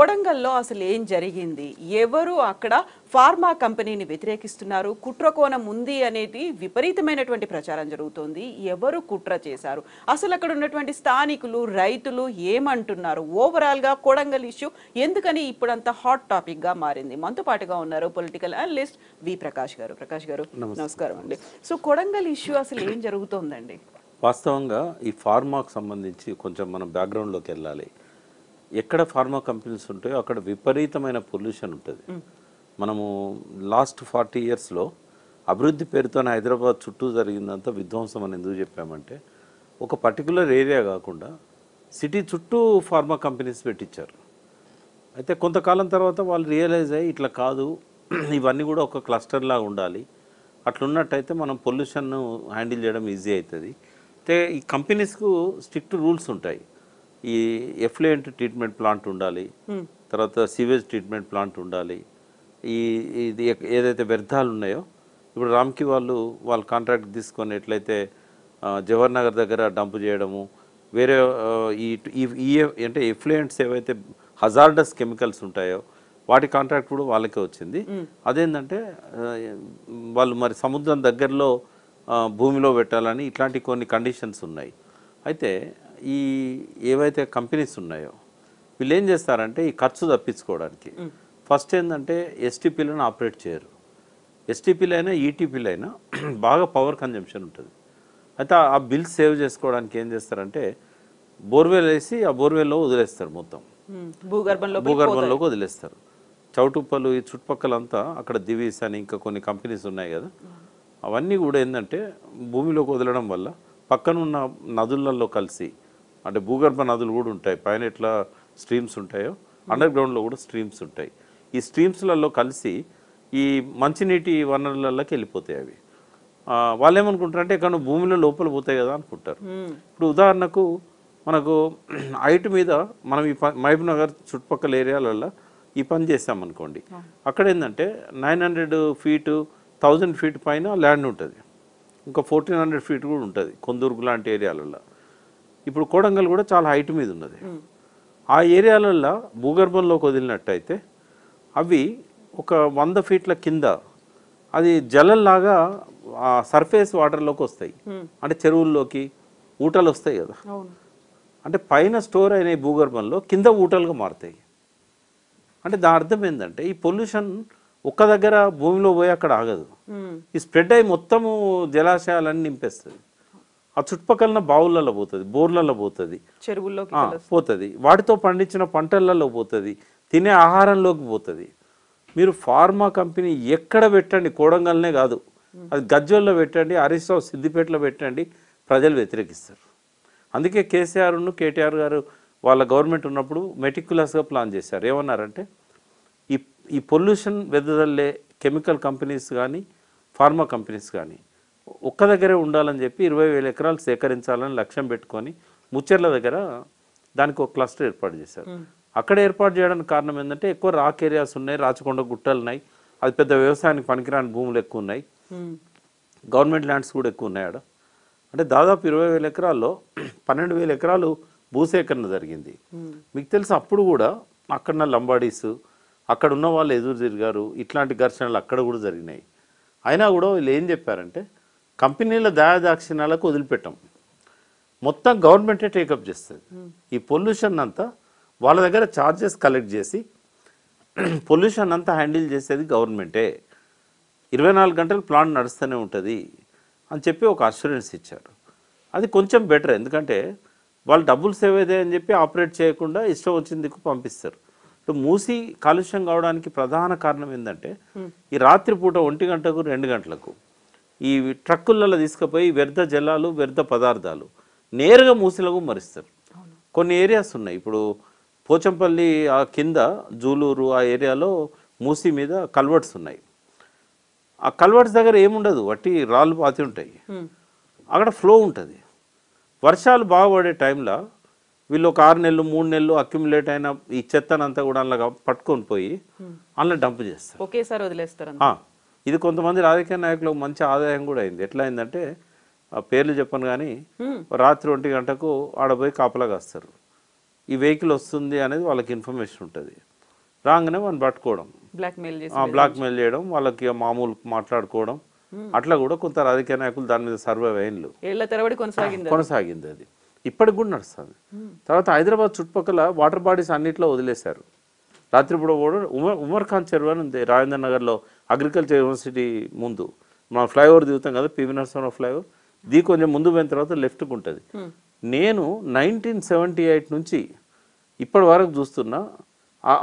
కొడంగల్లో అసలు ఏం జరిగింది? ఎవరు అక్కడ ఫార్మా కంపెనీని వ్యతిరేకిస్తున్నారు? కుట్రకోణం ఉంది అనేది విపరీతమైనటువంటి ప్రచారం జరుగుతోంది. ఎవరు కుట్ర చేశారు? అసలు అక్కడ ఉన్నటువంటి స్థానికులు, రైతులు ఏమంటున్నారు? ఓవరాల్గా కొడంగల్ ఇష్యూ ఎందుకని ఇప్పుడంత హాట్ టాపిక్ గా మారింది? మనతో పాటుగా ఉన్నారు పొలిటికల్ అనలిస్ట్ వి ప్రకాష్ గారు. ప్రకాష్ గారు నమస్కారం అండి. సో కొడంగల్ ఇష్యూ అసలు ఏం జరుగుతోందండి? వాస్తవంగా ఈ ఫార్మాకు సంబంధించి కొంచెం మనం బ్యాక్గ్రౌండ్లోకి వెళ్ళాలి. ఎక్కడ ఫార్మా కంపెనీస్ ఉంటాయో అక్కడ విపరీతమైన పొల్యూషన్ ఉంటుంది. మనము లాస్ట్ 40 yearsలో అభివృద్ధి పేరుతోనే హైదరాబాద్ చుట్టూ జరిగిందంతా విధ్వంసం అని ఎందుకు చెప్పామంటే, ఒక పర్టికులర్ ఏరియా కాకుండా సిటీ చుట్టూ ఫార్మా కంపెనీస్ పెట్టించారు. అయితే కొంతకాలం తర్వాత వాళ్ళు రియలైజ్ అయ్యి ఇట్లా కాదు, ఇవన్నీ కూడా ఒక క్లస్టర్ లాగా ఉండాలి, అట్లున్నట్టయితే మనం పొల్యూషన్ను హ్యాండిల్ చేయడం ఈజీ అవుతుంది. అయితే ఈ కంపెనీస్కు స్ట్రిక్ట్ రూల్స్ ఉంటాయి. ఈ ఎఫ్లూయెంట్ ట్రీట్మెంట్ ప్లాంట్ ఉండాలి, తర్వాత సీవేజ్ ట్రీట్మెంట్ ప్లాంట్ ఉండాలి. ఇది ఏదైతే వ్యర్థాలు ఉన్నాయో, ఇప్పుడు రామ్కి వాళ్ళు కాంట్రాక్ట్ తీసుకొని ఎట్లయితే జవహర్ నగర్ దగ్గర డంప్ చేయడము, వేరే ఈ అంటే ఎఫ్లూయెంట్స్ ఏవైతే హజార్డస్ కెమికల్స్ ఉంటాయో వాటి కాంట్రాక్ట్ కూడా వాళ్ళకే వచ్చింది. అదేంటంటే వాళ్ళు మరి సముద్రం దగ్గరలో భూమిలో పెట్టాలని ఇట్లాంటి కొన్ని కండిషన్స్ ఉన్నాయి. అయితే ఈ ఏవైతే కంపెనీస్ ఉన్నాయో వీళ్ళు ఏం చేస్తారంటే ఈ ఖర్చు తప్పించుకోవడానికి ఫస్ట్ ఏంటంటే ఎస్టీపీలను ఆపరేట్ చేయరు. ఎస్టీపీలు అయినా ఈటీపీలు అయినా బాగా పవర్ కన్జంప్షన్ ఉంటుంది. అయితే ఆ బిల్స్ సేవ్ చేసుకోవడానికి ఏం చేస్తారంటే బోర్వెల్ వేసి ఆ బోర్వెల్లో వదిలేస్తారు, మొత్తం భూగర్భంలోకి వదిలేస్తారు. చౌటుప్పలు ఈ చుట్టుపక్కలంతా అక్కడ దివీస్ అని ఇంకా కొన్ని కంపెనీస్ ఉన్నాయి కదా, అవన్నీ కూడా ఏంటంటే భూమిలోకి వదలడం వల్ల పక్కనున్న నదులలో కలిసి, అంటే భూగర్భ నదులు కూడా ఉంటాయి, పైన ఎట్లా స్ట్రీమ్స్ ఉంటాయో అండర్ గ్రౌండ్లో కూడా స్ట్రీమ్స్ ఉంటాయి. ఈ స్ట్రీమ్స్లలో కలిసి ఈ మంచినీటి వనరులలోకి వెళ్ళిపోతాయి. అవి వాళ్ళు ఏమనుకుంటారంటే ఇక్కడ భూమిలో లోపల పోతాయి కదా అనుకుంటారు. ఇప్పుడు ఉదాహరణకు మనకు హైట్ మీద మనం ఈ మహబూబ్ నగర్ చుట్టుపక్కల ఏరియాలలో ఈ పని చేసామనుకోండి, అక్కడ ఏంటంటే 900 feet 1000 feet పైన ల్యాండ్ ఉంటుంది, ఇంకా 1400 feet కూడా ఉంటుంది కొందూరుకు లాంటి ఏరియాలలో. ఇప్పుడు కొడంగల్ కూడా చాలా హైట్ మీద ఉన్నది. ఆ ఏరియాలలో భూగర్భంలోకి వదిలినట్టయితే అవి ఒక 100 feet కింద అది జలంలాగా సర్ఫేస్ వాటర్లోకి వస్తాయి, అంటే చెరువుల్లోకి ఊటలు వస్తాయి కదా, అంటే పైన స్టోర్ అయిన భూగర్భంలో కింద ఊటలుగా మారుతాయి. అంటే దాని అర్థం ఏంటంటే ఈ పొల్యూషన్ ఒక్క దగ్గర భూమిలో పోయి అక్కడ ఆగదు, ఈ స్ప్రెడ్ అయ్యి మొత్తము జలాశయాలన్నీ నింపేస్తుంది. ఆ చుట్టుపక్కల బావులలో పోతుంది, బోర్లలో పోతుంది, చెరువుల్లో పోతుంది, వాటితో పండించిన పంటలలో పోతుంది, తినే ఆహారంలోకి పోతుంది. మీరు ఫార్మా కంపెనీ ఎక్కడ పెట్టండి, కొడంగల్నే కాదు, అది గజ్వల్లో పెట్టండి, హరీష్ రావు సిద్దిపేటలో పెట్టండి, ప్రజలు వ్యతిరేకిస్తారు. అందుకే కేసీఆర్ను కేటీఆర్ గారు వాళ్ళ గవర్నమెంట్ ఉన్నప్పుడు మెటిక్యులస్గా ప్లాన్ చేశారు. ఏమన్నారంటే ఈ పొల్యూషన్ వెదజల్లే కెమికల్ కంపెనీస్ కానీ ఫార్మా కంపెనీస్ కానీ ఒక్క దగ్గరే ఉండాలని చెప్పి 20,000 ఎకరాలు సేకరించాలని లక్ష్యం పెట్టుకొని ముచ్చెర్ల దగ్గర దానికి ఒక క్లస్టర్ ఏర్పాటు చేశారు. అక్కడ ఏర్పాటు చేయడానికి కారణం ఏంటంటే ఎక్కువ రాక్ ఏరియాస్ ఉన్నాయి, రాచకొండ గుట్టలు ఉన్నాయి, అది పెద్ద వ్యవసాయానికి పనికిరాని భూములు ఎక్కువ ఉన్నాయి, గవర్నమెంట్ ల్యాండ్స్ కూడా ఎక్కువ ఉన్నాయి ఆడ. అంటే దాదాపు 20,000 ఎకరాల్లో 12,000 ఎకరాలు భూసేకరణ జరిగింది. మీకు తెలుసు అప్పుడు కూడా అక్కడ లంబాడీస్ అక్కడ ఉన్న వాళ్ళు ఎదురు తిరిగారు, ఇట్లాంటి ఘర్షణలు అక్కడ కూడా జరిగినాయి. అయినా కూడా వీళ్ళు ఏం చెప్పారంటే కంపెనీల దయాదాక్షిణ్యాలకు వదిలిపెట్టాం, మొత్తం గవర్నమెంటే టేకప్ చేస్తుంది. ఈ పొల్యూషన్ అంతా వాళ్ళ దగ్గర ఛార్జెస్ కలెక్ట్ చేసి పొల్యూషన్ అంతా హ్యాండిల్ చేసేది గవర్నమెంటే, 24 గంటలు ప్లాంట్ నడుస్తూనే ఉంటుంది అని చెప్పి ఒక అష్యూరెన్స్ ఇచ్చారు. అది కొంచెం బెటర్, ఎందుకంటే వాళ్ళు డబ్బులు సేవ్ అవుతాయి అని చెప్పి ఆపరేట్ చేయకుండా ఇష్టం వచ్చిన దిక్కు పంపిస్తారు. మూసి కాలుష్యం కావడానికి ప్రధాన కారణం ఏంటంటే ఈ రాత్రిపూట 1 గంటకు 2 గంటలకు ఈ ట్రక్కులలో తీసుకుపోయి వ్యర్థ జలాలు వ్యర్థ పదార్థాలు నేరుగా మూసిలకు మరిస్తారు. కొన్ని ఏరియాస్ ఉన్నాయి, ఇప్పుడు పోచంపల్లి ఆ కింద జూలూరు ఆ ఏరియాలో మూసి మీద కల్వర్ట్స్ ఉన్నాయి. ఆ కల్వర్ట్స్ దగ్గర ఏముండదు, వట్టి రాళ్ళు పాతి ఉంటాయి, అక్కడ ఫ్లో ఉంటుంది. వర్షాలు బాగా పడే టైంలో వీళ్ళు ఒక 6 నెలలు 3 నెలలు అక్యుములేట్ అయిన ఈ చెత్తనంతా కూడా అలాగా పట్టుకొని పోయి అందులో డంప్ చేస్తారు, ఒకేసారి వదిలేస్తారు. ఇది కొంతమంది రాజకీయ నాయకులకు మంచి ఆదాయం కూడా అయింది. ఎట్లా అయిందంటే ఆ పేర్లు చెప్పను కానీ రాత్రి 1 గంటకు ఆడపోయి కాపలా కాస్తారు, ఈ వెహికల్ వస్తుంది అనేది వాళ్ళకి ఇన్ఫర్మేషన్ ఉంటుంది. రాగానే వాళ్ళని పట్టుకోవడం, బ్లాక్మెయిల్ చేసి బ్లాక్మెయిల్ చేయడం, వాళ్ళకి మామూలు మాట్లాడుకోవడం, అట్లా కూడా కొంత రాజకీయ నాయకులు దాని మీద సర్వే అయ్యిండ్లు. ఏళ్ల తరబడి కొనసాగింది అది, ఇప్పటికి కూడా నడుస్తుంది. తర్వాత హైదరాబాద్ చుట్టుపక్కల వాటర్ బాడీస్ అన్నింటిలో వదిలేశారు. రాత్రిపూట కూడా ఉమర్ ఖాన్ చెరువు అని ఉంది రాజేంద్ర నగర్లో, అగ్రికల్చర్ యూనివర్సిటీ ముందు. మన ఫ్లైఓవర్ దిగుతాం కదా, పివి నరసింహారావు ఫ్లైఓవర్, దీ కొంచెం ముందు పోయిన తర్వాత లెఫ్ట్కి ఉంటుంది. నేను 1978 నుంచి ఇప్పటి వరకు చూస్తున్నా,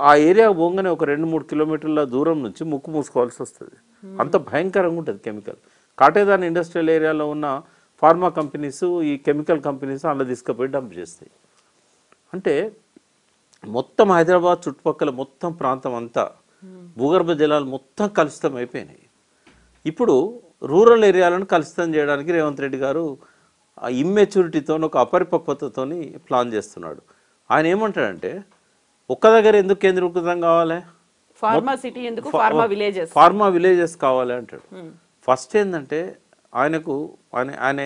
ఆ ఏరియా పోగానే ఒక 2-3 కిలోమీటర్ల దూరం నుంచి ముక్కు మూసుకోవాల్సి వస్తుంది. అంత భయంకరంగా ఉంటుంది కెమికల్. కాటేదాన్ ఇండస్ట్రియల్ ఏరియాలో ఉన్న ఫార్మా కంపెనీస్, ఈ కెమికల్ కంపెనీస్ అందులో తీసుకుపోయి డంప్ చేస్తాయి. అంటే మొత్తం హైదరాబాద్ చుట్టుపక్కల మొత్తం ప్రాంతం అంతా భూగర్భ జలాలు మొత్తం కలుషితం అయిపోయినాయి. ఇప్పుడు రూరల్ ఏరియాలను కలుషితం చేయడానికి రేవంత్ రెడ్డి గారు ఇమ్మెచ్యూరిటీతో, ఒక అపరిపక్వతతో ప్లాన్ చేస్తున్నాడు. ఆయన ఏమంటాడంటే, ఒక్క దగ్గర ఎందుకు కేంద్రీకృతం కావాలి, ఫార్మా విలేజెస్ కావాలి అంటాడు. ఫస్ట్ ఏంటంటే ఆయన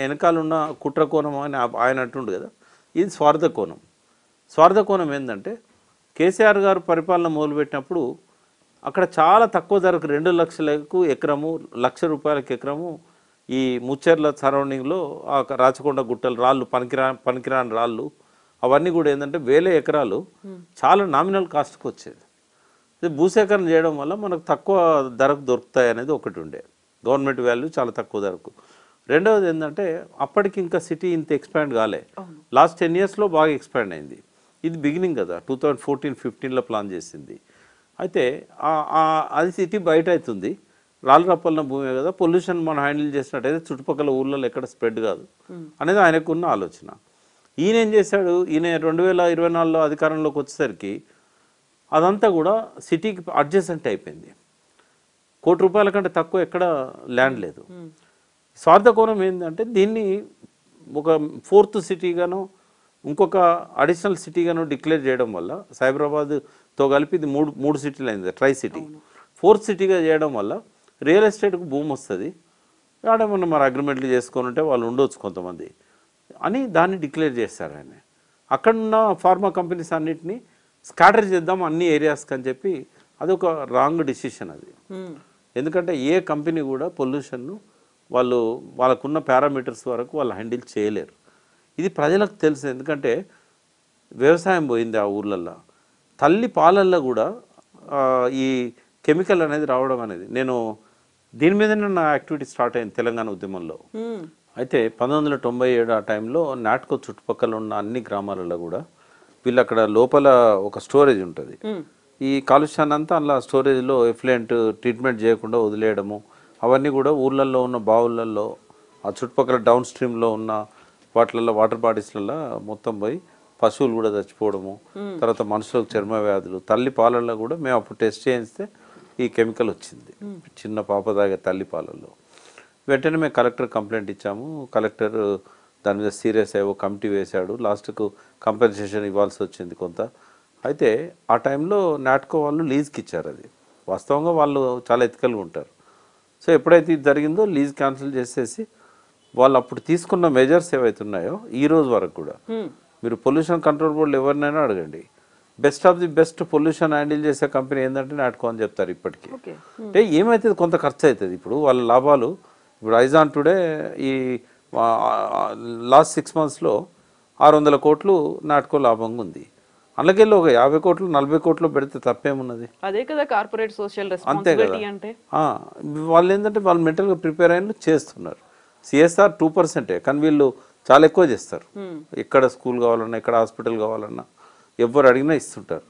వెనకాల ఉన్న కుట్ర కోణం అని ఆయన అంటుండు కదా, ఇది స్వార్థ కోణం. స్వార్థ కోణం ఏంటంటే, కేసీఆర్ గారు పరిపాలన మొదలుపెట్టినప్పుడు అక్కడ చాలా తక్కువ ధరకు 2 లక్షలకు ఎకరము, ₹1,00,000 ఎకరము ఈ ముచ్చెర్ల సరౌండింగ్లో ఆ రాచకొండ గుట్టలు, రాళ్ళు, పనికిరాని రాళ్ళు, అవన్నీ కూడా ఏంటంటే 1000 ఎకరాలు చాలా నామినల్ కాస్ట్కి వచ్చేది. భూసేకరణ చేయడం వల్ల మనకు తక్కువ ధరకు దొరుకుతాయి అనేది ఒకటి ఉండే, గవర్నమెంట్ వాల్యూ చాలా తక్కువ ధరకు. రెండవది ఏంటంటే, అప్పటికి ఇంకా సిటీ ఇంత ఎక్స్పాండ్ కాలే, లాస్ట్ 10 ఇయర్స్లో బాగా ఎక్స్పాండ్ అయింది. ఇది బిగినింగ్ కదా, 2014-15లో ప్లాన్ చేసింది. అయితే అది సిటీ బయట అవుతుంది, రాళ్ళు రప్పలిన భూమే కదా, పొల్యూషన్ మనం హ్యాండిల్ చేసినట్టయితే చుట్టుపక్కల ఊళ్ళలో ఎక్కడ స్ప్రెడ్ కాదు అనేది ఆయనకున్న ఆలోచన. ఈయన ఏం చేశాడు, ఈయన 2024లో అధికారంలోకి వచ్చేసరికి అదంతా కూడా సిటీకి అడ్జసెంట్ అయిపోయింది. ₹1,00,00,000 కంటే తక్కువ ఎక్కడ ల్యాండ్ లేదు. స్వార్థ కోణం ఏంటంటే, దీన్ని ఒక 4th సిటీగాను, ఇంకొక అడిషనల్ సిటీగాను డిక్లేర్ చేయడం వల్ల, సైబరాబాద్తో కలిపి ఇది మూడు సిటీలు అయింది, ట్రై సిటీ. 4th సిటీగా చేయడం వల్ల రియల్ ఎస్టేట్కు భూమి వస్తుంది, ఆడేమన్నా మరి అగ్రిమెంట్లు చేసుకొని ఉంటే వాళ్ళు ఉండొచ్చు కొంతమంది అని దాన్ని డిక్లేర్ చేశారు ఆయన. అక్కడున్న ఫార్మా కంపెనీస్ అన్నిటినీ స్కాటర్ చేద్దాం అన్ని ఏరియాస్కి అని చెప్పి, అదొక రాంగ్ డిసిషన్ అది. ఎందుకంటే ఏ కంపెనీ కూడా పొల్యూషన్ను వాళ్ళకున్న పారామీటర్స్ వరకు వాళ్ళు హ్యాండిల్ చేయలేరు. ఇది ప్రజలకు తెలుసు, ఎందుకంటే వ్యవసాయం పోయింది ఆ ఊర్లల్లో. తల్లి పాలల్లో కూడా ఈ కెమికల్ అనేది రావడం అనేది, నేను దీని మీదనే నా యాక్టివిటీ స్టార్ట్ అయింది తెలంగాణ ఉద్యమంలో. అయితే 1997 ఆ టైంలో నాట్కో చుట్టుపక్కల ఉన్న అన్ని గ్రామాలలో కూడా వీళ్ళు అక్కడ లోపల ఒక స్టోరేజ్ ఉంటుంది, ఈ కాలుష్యాన్ని అంతా అలా స్టోరేజ్లో ఎఫ్లెంట్ ట్రీట్మెంట్ చేయకుండా వదిలేయడము, అవన్నీ కూడా ఊర్లలో ఉన్న బావులలో, ఆ చుట్టుపక్కల డౌన్ స్ట్రీమ్లో ఉన్న వాటిలలో, వాటర్ బాడీస్లలో మొత్తం పోయి పశువులు కూడా చచ్చిపోవడము, తర్వాత మనుషులకు చర్మ వ్యాధులు. తల్లి పాలల్లో కూడా మేము అప్పుడు టెస్ట్ చేయిస్తే ఈ కెమికల్ వచ్చింది, చిన్న పాప తాగే తల్లి పాలల్లో. వెంటనే మేము కలెక్టర్ కంప్లైంట్ ఇచ్చాము, కలెక్టర్ దాని మీద సీరియస్ అయ్యో కమిటీ వేశాడు, లాస్ట్కు కంపెన్సేషన్ ఇవ్వాల్సి వచ్చింది కొంత. అయితే ఆ టైంలో నాట్కో వాళ్ళు లీజ్కి ఇచ్చారు, అది వాస్తవంగా వాళ్ళు చాలా ఎథికల్గా ఉంటారు. సో ఎప్పుడైతే ఇది జరిగిందో లీజ్ క్యాన్సిల్ చేసేసి, వాళ్ళు అప్పుడు తీసుకున్న మెజర్స్ ఏవైతున్నాయో ఈ రోజు వరకు కూడా, మీరు పొల్యూషన్ కంట్రోల్ బోర్డులు ఎవరినైనా అడగండి, best of the best pollution handle చేసే కంపెనీ ఏంటంటే నాట్కో అని చెప్తారు ఇప్పటికీ. అంటే ఏమవుతుంది, కొంత ఖర్చు అవుతుంది. ఇప్పుడు వాళ్ళ లాభాలు, ఇప్పుడు ఐజాన్ టుడే ఈ లాస్ట్ 6 మంత్స్లో 600 కోట్లు నాట్కో లాభంగా ఉంది. అందుకెళ్ళి ఒక 50 కోట్లు 40 కోట్లు పెడితే తప్పేమున్నది, అదే కదా కార్పొరేట్ సోషల్ అంతే కదా. రెస్పాన్సిబిలిటీ అంటే వాళ్ళు ఏంటంటే వాళ్ళు మెంటల్గా ప్రిపేర్ అయిన చేస్తున్నారు. సిఎస్ఆర్ 2%, కానీ వీళ్ళు చాలా ఎక్కువ చేస్తారు. ఎక్కడ స్కూల్ కావాలన్నా, ఎక్కడ హాస్పిటల్ కావాలన్నా ఎవరు అడిగినా ఇస్తుంటారు.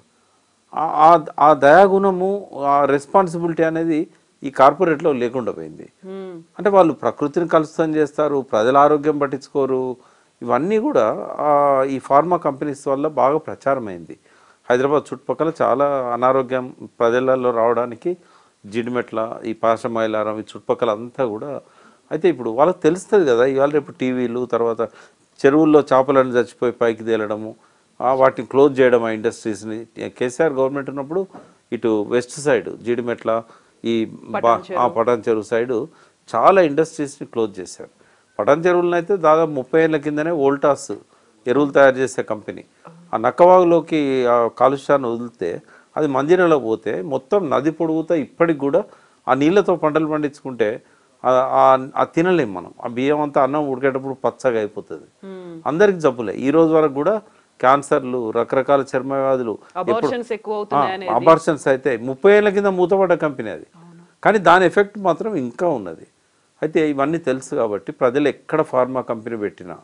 ఆ దయాగుణము, ఆ రెస్పాన్సిబిలిటీ అనేది ఈ కార్పొరేట్లో లేకుండా పోయింది. అంటే వాళ్ళు ప్రకృతిని కలుషితం చేస్తారు, ప్రజల ఆరోగ్యం పట్టించుకోరు. ఇవన్నీ కూడా ఈ ఫార్మా కంపెనీస్ వల్ల బాగా ప్రచారమైంది. హైదరాబాద్ చుట్టుపక్కల చాలా అనారోగ్యం ప్రజలలో రావడానికి జిడిమెట్ల, ఈ పాశమైలారం, ఈ చుట్టుపక్కల అంతా కూడా. అయితే ఇప్పుడు వాళ్ళకి తెలుస్తుంది కదా, ఇవాళ రేపు టీవీలు, తర్వాత చెరువుల్లో చేపలను చచ్చిపోయి పైకి తేలడము, వాటిని క్లోజ్ చేయడం, ఆ ఇండస్ట్రీస్ని. కేసీఆర్ గవర్నమెంట్ ఉన్నప్పుడు ఇటు వెస్ట్ సైడ్ జిడిమెట్ల, ఈ పటాన్ చెరువు సైడు చాలా ఇండస్ట్రీస్ని క్లోజ్ చేశారు. పటాన్ చెరువులను అయితే దాదాపు 30 ఏళ్ళ కిందనే వోల్టాస్ ఎరువులు తయారు చేసే కంపెనీ ఆ నక్కవాగులోకి ఆ కాలుష్యాన్ని వదిలితే అది మంజీరాలో పోతే మొత్తం నది పొడుగుతా ఇప్పటికి కూడా ఆ నీళ్ళతో పంటలు పండించుకుంటే ఆ తినలేం మనం. ఆ బియ్యం అంతా అన్నం ఉడికేటప్పుడు పచ్చగా అయిపోతుంది. అందరికి జబ్బులే. ఈ రోజు వరకు కూడా క్యాన్సర్లు, రకరకాల చర్మ వ్యాధులు, అబార్షన్స్ అయితే 30 ఏళ్ళ కింద మూతపడ్డ కంపెనీ అది. కానీ దాని ఎఫెక్ట్ మాత్రం ఇంకా ఉన్నది. అయితే ఇవన్నీ తెలుసు కాబట్టి ప్రజలు ఎక్కడ ఫార్మా కంపెనీ పెట్టినా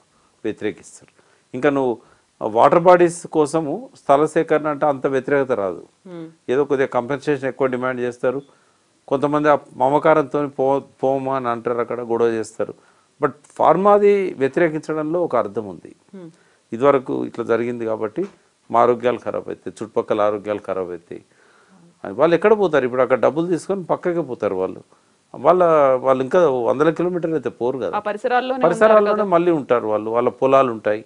వ్యతిరేకిస్తారు. ఇంకా నువ్వు వాటర్ బాడీస్ కోసము స్థల సేకరణ అంటే అంత వ్యతిరేకత రాదు. ఏదో కొద్దిగా కంపెన్సేషన్ ఎక్కువ డిమాండ్ చేస్తారు. కొంతమంది ఆ మమకారంతో పోమా అని అంటారు, అక్కడ గొడవ చేస్తారు. బట్ ఫార్మాది వ్యతిరేకించడంలో ఒక అర్థం ఉంది. ఇదివరకు ఇట్లా జరిగింది కాబట్టి మా ఆరోగ్యాలు ఖరాబ్ అవుతాయి, చుట్టుపక్కల ఆరోగ్యాలు ఖరాబ్ అవుతాయి. వాళ్ళు ఎక్కడ పోతారు? ఇప్పుడు అక్కడ డబ్బులు తీసుకొని పక్కకే పోతారు. వాళ్ళు ఇంకా 100 కిలోమీటర్లు అయితే పోరు కదా, పరిసరాల్లోనే మళ్ళీ ఉంటారు. వాళ్ళ పొలాలు ఉంటాయి.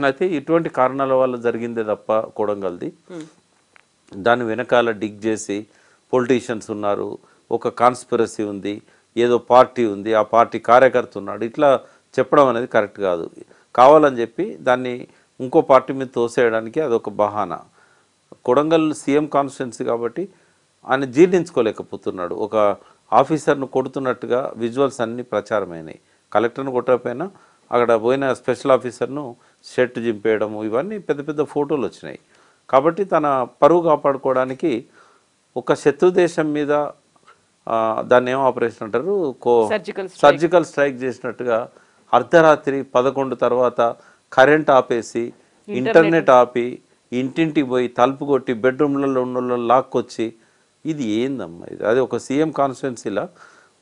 అయితే ఇటువంటి కారణాల వల్ల జరిగిందే తప్ప కొడంగల్ది. దాని వెనకాల డిగ్ చేసి పొలిటీషియన్స్ ఉన్నారు, ఒక కాన్స్పిరసీ ఉంది, ఏదో పార్టీ ఉంది, ఆ పార్టీ కార్యకర్త ఉన్నాడు, ఇట్లా చెప్పడం అనేది కరెక్ట్ కాదు. కావాలని చెప్పి దాన్ని ఇంకో పార్టీ మీద తోసేయడానికి అదొక బహానా. కొడంగల్ సీఎం కాన్స్టిట్యున్సీ కాబట్టి ఆయన జీర్ణించుకోలేకపోతున్నాడు. ఒక ఆఫీసర్ను కొడుతున్నట్టుగా విజువల్స్ అన్నీ ప్రచారమైనాయి. కలెక్టర్ను కొట్టకపోయినా అక్కడ పోయిన స్పెషల్ ఆఫీసర్ను షర్ట్ జింపేయడము, ఇవన్నీ పెద్ద పెద్ద ఫోటోలు వచ్చినాయి. కాబట్టి తన పరువు కాపాడుకోవడానికి ఒక శత్రు దేశం మీద దాన్ని ఏం ఆపరేషన్ అంటారు, సర్జికల్ స్ట్రైక్ చేసినట్టుగా అర్ధరాత్రి 11 తర్వాత కరెంట్ ఆపేసి, ఇంటర్నెట్ ఆపి, ఇంటింటికి పోయి తలుపు కొట్టి బెడ్రూమ్లలో ఉన్న లాక్కొచ్చి, ఇది ఏందమ్మా ఇది? అది ఒక సీఎం కాన్స్టిట్యున్సీలా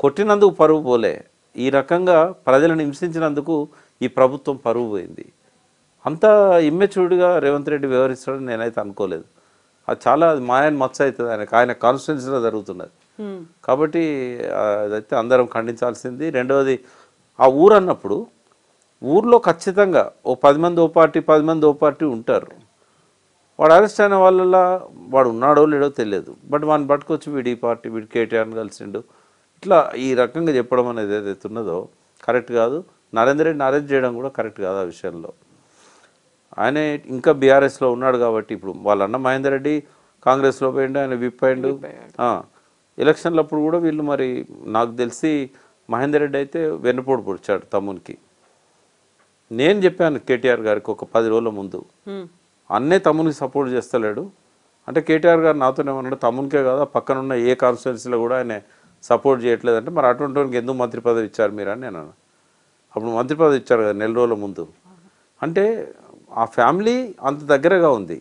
కొట్టినందుకు పరువు పోలే, ఈ రకంగా ప్రజలను హింసించినందుకు ఈ ప్రభుత్వం పరువు పోయింది. అంత ఇమ్మెచ్యూర్డ్గా రేవంత్ రెడ్డి వ్యవహరిస్తాడని నేనైతే అనుకోలేదు. అది చాలా మాయని మచ్చ అవుతుంది ఆయన కాన్స్టిట్యున్సీలో జరుగుతున్నది. కాబట్టి అదైతే అందరం ఖండించాల్సింది. రెండవది, ఆ ఊరు అన్నప్పుడు ఊర్లో ఖచ్చితంగా ఓ 10 మంది ఓ పార్టీ 10 మంది ఓ పార్టీ ఉంటారు. వాడు అరెస్ట్ అయిన వాళ్ళ వాడు ఉన్నాడో లేడో తెలియదు. బట్ వాడిని పట్టుకొచ్చి వీడి పార్టీ, వీడి కేటీఆర్ని కలిసిండు, ఇట్లా ఈ రకంగా చెప్పడం అనేది ఏదైతే ఉన్నదో కరెక్ట్ కాదు. నరేందర్ రెడ్డిని అరెస్ట్ చేయడం కూడా కరెక్ట్ కాదు. ఆ విషయంలో ఆయన ఇంకా బీఆర్ఎస్లో ఉన్నాడు కాబట్టి, ఇప్పుడు వాళ్ళన్న మహేందర్ రెడ్డి కాంగ్రెస్లో పోయిండు, ఆయన విప్ అయిండు. ఎలక్షన్లప్పుడు కూడా వీళ్ళు మరి నాకు తెలిసి మహేందర్ రెడ్డి అయితే వెన్నుపోటు పొడిచాడు తమ్మునికి. నేను చెప్పాను కేటీఆర్ గారికి ఒక 10 రోజుల ముందు, అన్నే తమ్మునికి సపోర్ట్ చేస్తలేడు అంటే కేటీఆర్ గారు నాతోనే ఉన్నాడు, తమ్మునికే కాదు పక్కనున్న ఏ కాన్స్టిట్యున్సీలో కూడా ఆయన సపోర్ట్ చేయట్లేదంటే మరి అటువంటి వారికి ఎందుకు మంత్రి పదవి ఇచ్చారు మీరు అని నేను అన్నాను. అప్పుడు మంత్రి పదవి ఇచ్చారు కదా 4 రోజుల ముందు. అంటే ఆ ఫ్యామిలీ అంత దగ్గరగా ఉంది.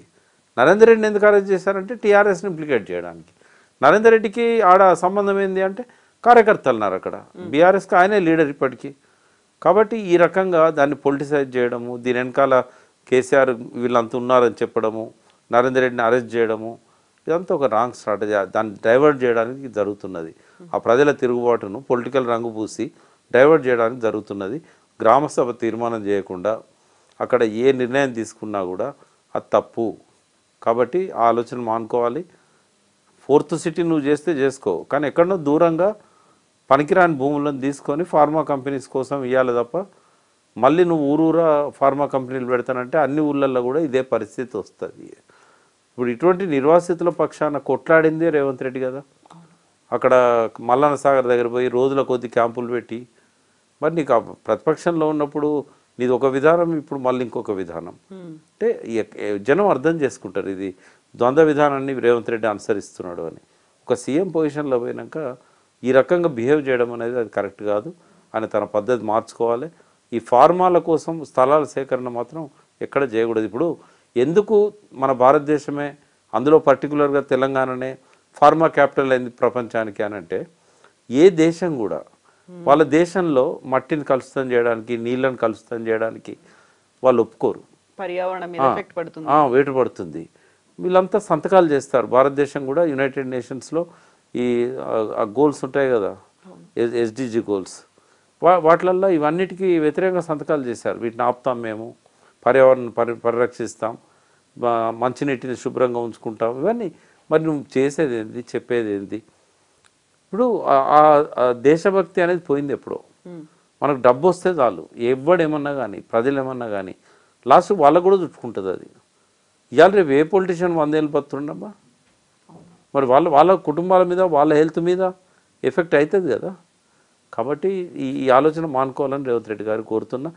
నరేందర్ రెడ్డిని ఎందుకు అరెస్ట్ చేశారంటే టీఆర్ఎస్ని ఇంప్లికేట్ చేయడానికి. నరేందర్ రెడ్డికి ఆడ సంబంధం ఏంది అంటే కార్యకర్తలు ఉన్నారు అక్కడ, బీఆర్ఎస్కి ఆయనే లీడర్ ఇప్పటికీ. కాబట్టి ఈ రకంగా దాన్ని పొలిటిసైజ్ చేయడము, దీని వెనకాల కేసీఆర్ వీళ్ళంతా ఉన్నారని చెప్పడము, నరేందర్ రెడ్డిని అరెస్ట్ చేయడము, ఇదంతా ఒక రాంగ్ స్ట్రాటజీ. దాన్ని డైవర్ట్ చేయడానికి జరుగుతున్నది. ఆ ప్రజల తిరుగుబాటును పొలిటికల్ రంగు పూసి డైవర్ట్ చేయడానికి జరుగుతున్నది. గ్రామసభ తీర్మానం చేయకుండా అక్కడ ఏ నిర్ణయం తీసుకున్నా కూడా అది తప్పు. కాబట్టి ఆ ఆలోచన మానుకోవాలి. 4th సిటీ నువ్వు చేస్తే చేసుకో, కానీ ఎక్కడో దూరంగా పనికిరాని భూములను తీసుకొని ఫార్మా కంపెనీస్ కోసం ఇవ్వాలి తప్ప మళ్ళీ నువ్వు ఊరూరా ఫార్మా కంపెనీలు పెడతానంటే అన్ని ఊళ్ళల్లో కూడా ఇదే పరిస్థితి వస్తుంది. ఇప్పుడు ఇటువంటి నిర్వాసితుల పక్షాన కొట్లాడిందే రేవంత్ రెడ్డి కదా. అక్కడ మల్లన్న సాగర్ దగ్గర పోయి రోజుల కొద్ది క్యాంపులు పెట్టి, మరి నీకు ప్రతిపక్షంలో ఉన్నప్పుడు నీది ఒక విధానం, ఇప్పుడు మళ్ళీ ఇంకొక విధానం. అంటే జనం అర్థం చేసుకుంటారు ఇది ద్వంద్వ విధానాన్ని రేవంత్ రెడ్డి అనుసరిస్తున్నాడు అని. ఒక సీఎం పొజిషన్లో పోయినాక ఈ రకంగా బిహేవ్ చేయడం అనేది అది కరెక్ట్ కాదు. అని తన పద్ధతి మార్చుకోవాలి. ఈ ఫార్మాల కోసం స్థలాల సేకరణ మాత్రం ఎక్కడ చేయకూడదు. ఇప్పుడు ఎందుకు మన భారతదేశమే, అందులో పర్టికులర్గా తెలంగాణనే ఫార్మా క్యాపిటల్ అయింది ప్రపంచానికి అని అంటే, ఏ దేశం కూడా వాళ్ళ దేశంలో మట్టిని కలుషితం చేయడానికి, నీళ్ళని కలుషితం చేయడానికి వాళ్ళు ఒప్పుకోరు. పర్యావరణం మీద ఎఫెక్ట్ పడుతుంది, వేటు పడుతుంది. వీళ్ళంతా సంతకాలు చేస్తారు. భారతదేశం కూడా యునైటెడ్ నేషన్స్లో ఈ గోల్స్ ఉంటాయి కదా, SDG గోల్స్, వాటిలల్లో ఇవన్నిటికీ వ్యతిరేకంగా సంతకాలు చేశారు. వీటిని ఆపుతాం, మేము పర్యావరణం పరిరక్షిస్తాం, మంచినీటిని శుభ్రంగా ఉంచుకుంటాం, ఇవన్నీ. మరి నువ్వు చేసేది ఏంది, చెప్పేది ఏంది? ఇప్పుడు దేశభక్తి అనేది పోయింది ఎప్పుడో. మనకు డబ్బు వస్తే చాలు, ఎవడేమన్నా కానీ, ప్రజలు ఏమన్నా కానీ, లాస్ట్ వాళ్ళకు కూడా చుట్టుకుంటుంది అది. ఇవాళ రేపు ఏ పొలిటీషియన్ 100 ఏళ్ళు బతుండమ్మా? మరి వాళ్ళ కుటుంబాల మీద వాళ్ళ హెల్త్ మీద ఎఫెక్ట్ అవుతుంది కదా. కాబట్టి ఈ ఆలోచన మానుకోవాలని రేవంత్ రెడ్డి గారు కోరుతున్నా.